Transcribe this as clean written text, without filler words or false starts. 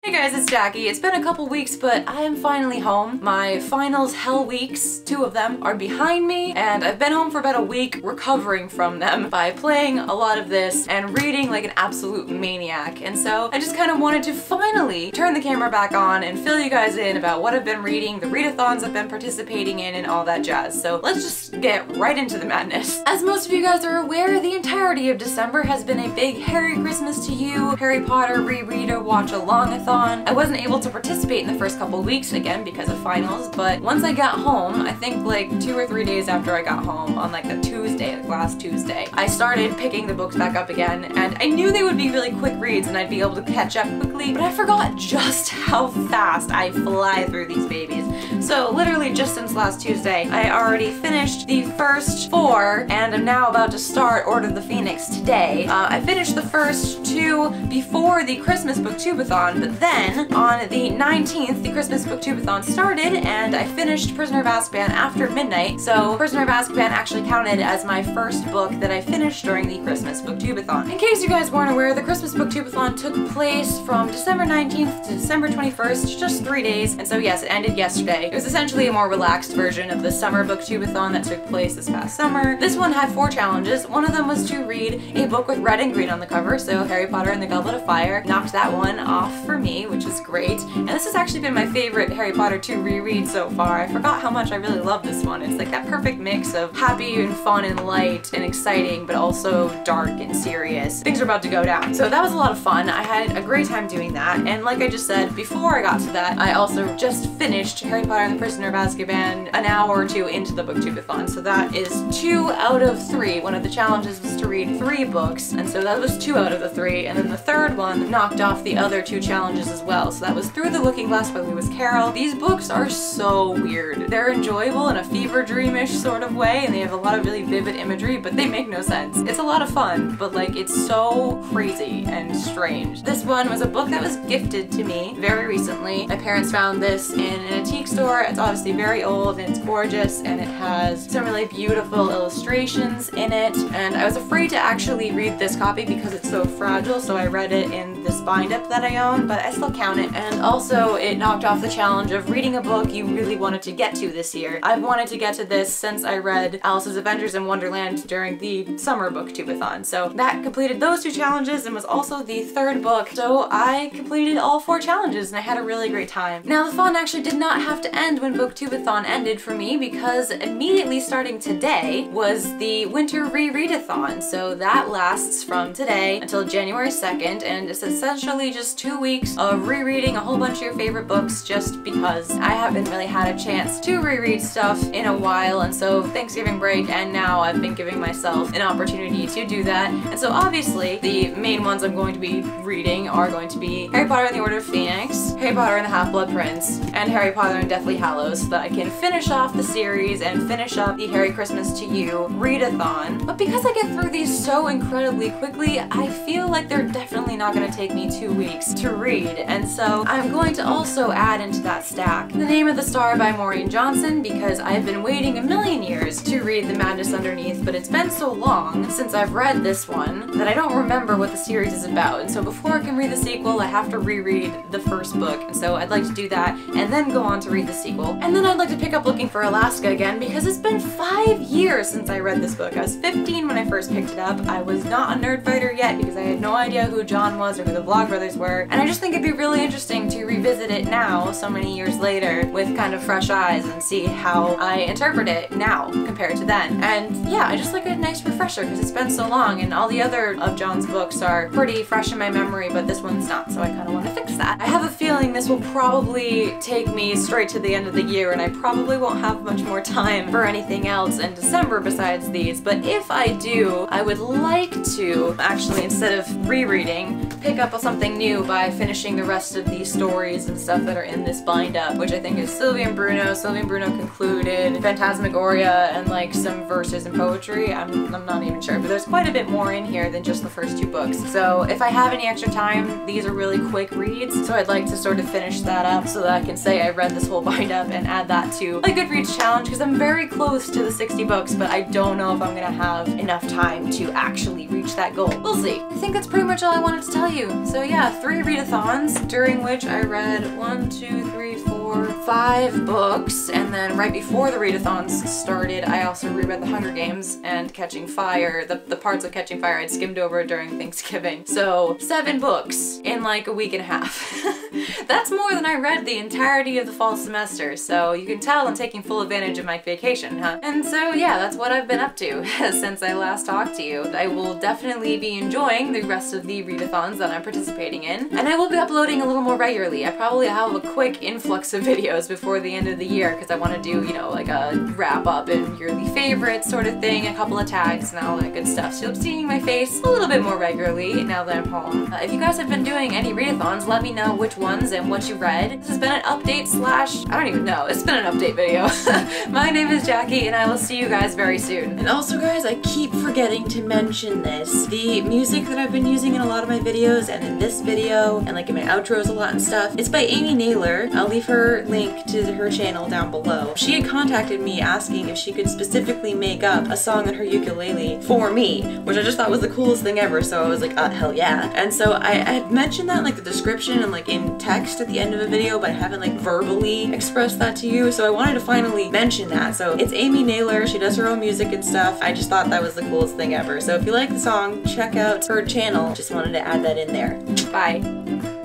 Hey guys, it's Jackie. It's been a couple weeks, but I am finally home. My finals hell weeks, 2 of them, are behind me, and I've been home for about a week recovering from them by playing a lot of this and reading like an absolute maniac. And so I just kind of wanted to finally turn the camera back on and fill you guys in about what I've been reading, the read-a-thons I've been participating in, and all that jazz. So let's just get right into the madness. As most of you guys are aware, the entirety of December has been a big Harry Christmas to You, Harry Potter reread or watch along-a-thon. I wasn't able to participate in the first couple of weeks, again because of finals, but once I got home, I think like 2 or 3 days after I got home, on like the Tuesday, like last Tuesday, I started picking the books back up again, and I knew they would be really quick reads and I'd be able to catch up quickly, but I forgot just how fast I fly through these babies. So literally just since last Tuesday, I already finished the first 4, and I'm now about to start Order of the Phoenix today. I finished the first 2 before the Christmas Booktube-a-thon, but then on the 19th, the Christmas Booktube-a-thon started, and I finished Prisoner of Azkaban after midnight. So Prisoner of Azkaban actually counted as my first book that I finished during the Christmas Booktube-a-thon. In case you guys weren't aware, the Christmas Booktube-a-thon took place from December 19th to December 21st, just 3 days, and so yes, it ended yesterday. It was essentially a more relaxed version of the summer Booktube-a-thon that took place this past summer. This one had 4 challenges. One of them was to read a book with red and green on the cover, so Harry Potter and the Goblet of Fire knocked that one off for me, which is great. And this has actually been my favorite Harry Potter 2 reread so far. I forgot how much I really love this one. It's like that perfect mix of happy and fun and light and exciting, but also dark and serious. Things are about to go down. So that was a lot of fun. I had a great time doing that. And like I just said, before I got to that, I also just finished Harry Potter and the Prisoner of Azkaban an hour or 2 into the Booktube-a-thon. So that is 2 out of 3. One of the challenges was to read 3 books, and so that was 2 out of the 3. And then the third one knocked off the other 2 challenges as well. So that was Through the Looking Glass by Lewis Carroll. These books are so weird. They're enjoyable in a fever dreamish sort of way, and they have a lot of really vivid imagery, but they make no sense. It's a lot of fun, but like it's so crazy and strange. This one was a book that was gifted to me very recently. My parents found this in an antique store. It's obviously very old and it's gorgeous, and it has some really beautiful illustrations in it, and I was afraid to actually read this copy because it's so fragile, so I read it in this bind-up that I own, but I still count it. And also it knocked off the challenge of reading a book you really wanted to get to this year. I've wanted to get to this since I read Alice's Adventures in Wonderland during the summer Booktube-a-thon. So that completed those 2 challenges and was also the 3rd book. So I completed all 4 challenges and I had a really great time. Now the fun actually did not have to end when Booktube-a-thon ended for me, because immediately starting today was the winter Reread-a-thon. So that lasts from today until January 2nd, and it's essentially just 2 weeks of rereading a whole bunch of your favorite books, just because I haven't really had a chance to reread stuff in a while, and so Thanksgiving break and now I've been giving myself an opportunity to do that. And so obviously the main ones I'm going to be reading are going to be Harry Potter and the Order of Phoenix, Harry Potter and the Half-Blood Prince, and Harry Potter and Deathly Hallows, so that I can finish off the series and finish up the Harry Christmas to You read-a-thon. But because I get through these so incredibly quickly, I feel like they're definitely not going to take me 2 weeks to read, and so I'm going to also add into that stack The Name of the Star by Maureen Johnson, because I've been waiting a million years to read The Madness Underneath, but it's been so long since I've read this one that I don't remember what the series is about, and so before I can read the sequel I have to reread the first book, and so I'd like to do that and then go on to read the sequel. And then I'd like to pick up Looking for Alaska again, because it's been 5 years since I read this book. I was 15 when I first picked it up. I was not a nerd fighter yet because I had no idea who John was or who the Vlogbrothers were, and I just think it'd be really interesting to revisit it now, so many years later, with kind of fresh eyes and see how I interpret it now compared to then. And yeah, I just like a nice refresher because it's been so long, and all the other of John's books are pretty fresh in my memory, but this one's not, so I kind of want to fix that. I have a feeling this will probably take me straight to the end of the year, and I probably won't have much more time for anything else in December besides these, but if I do, I would like to actually, instead of rereading, pick up something new by finishing the rest of these stories and stuff that are in this bind-up, which I think is Sylvie and Bruno. Sylvie and Bruno concluded, Phantasmagoria, and like some verses and poetry. I'm not even sure, but there's quite a bit more in here than just the first 2 books. So if I have any extra time, these are really quick reads, so I'd like to sort of finish that up so that I can say I read this whole bind up and add that to my Goodreads challenge, because I'm very close to the 60 books, but I don't know if I'm gonna have enough time to actually reach that goal. We'll see. I think that's pretty much all I wanted to tell you. So yeah, 3 read-a-thons, during which I read 5 books, and then right before the read-a-thons started, I also reread The Hunger Games and Catching Fire. The parts of Catching Fire I'd skimmed over during Thanksgiving. So 7 books in like a week and a half. That's more than I read the entirety of the fall semester, so you can tell I'm taking full advantage of my vacation, huh? And so yeah, that's what I've been up to since I last talked to you. I will definitely be enjoying the rest of the read-a-thons that I'm participating in, and I will be uploading a little more regularly. I probably have a quick influx of videos before the end of the year because I want to do, you know, like a wrap up and yearly favorites sort of thing, a couple of tags and all that good stuff. So you'll be seeing my face a little bit more regularly now that I'm home. If you guys have been doing any read-a-thons, let me know which ones and what you read. This has been an update slash, I don't even know, it's been an update video. My name is Jackie and I will see you guys very soon. And also guys, I keep forgetting to mention this. The music that I've been using in a lot of my videos and in this video and like in my outros a lot and stuff, it's by Amy Naylor. I'll leave her link to her channel down below. She had contacted me asking if she could specifically make up a song on her ukulele for me, which I just thought was the coolest thing ever, so I was like, hell yeah. And so I had mentioned that in like the description and like in text at the end of a video, but I haven't like verbally expressed that to you, so I wanted to finally mention that. So it's Amy Naylor, she does her own music and stuff. I just thought that was the coolest thing ever. So if you like the song, check out her channel. Just wanted to add that in there. Bye.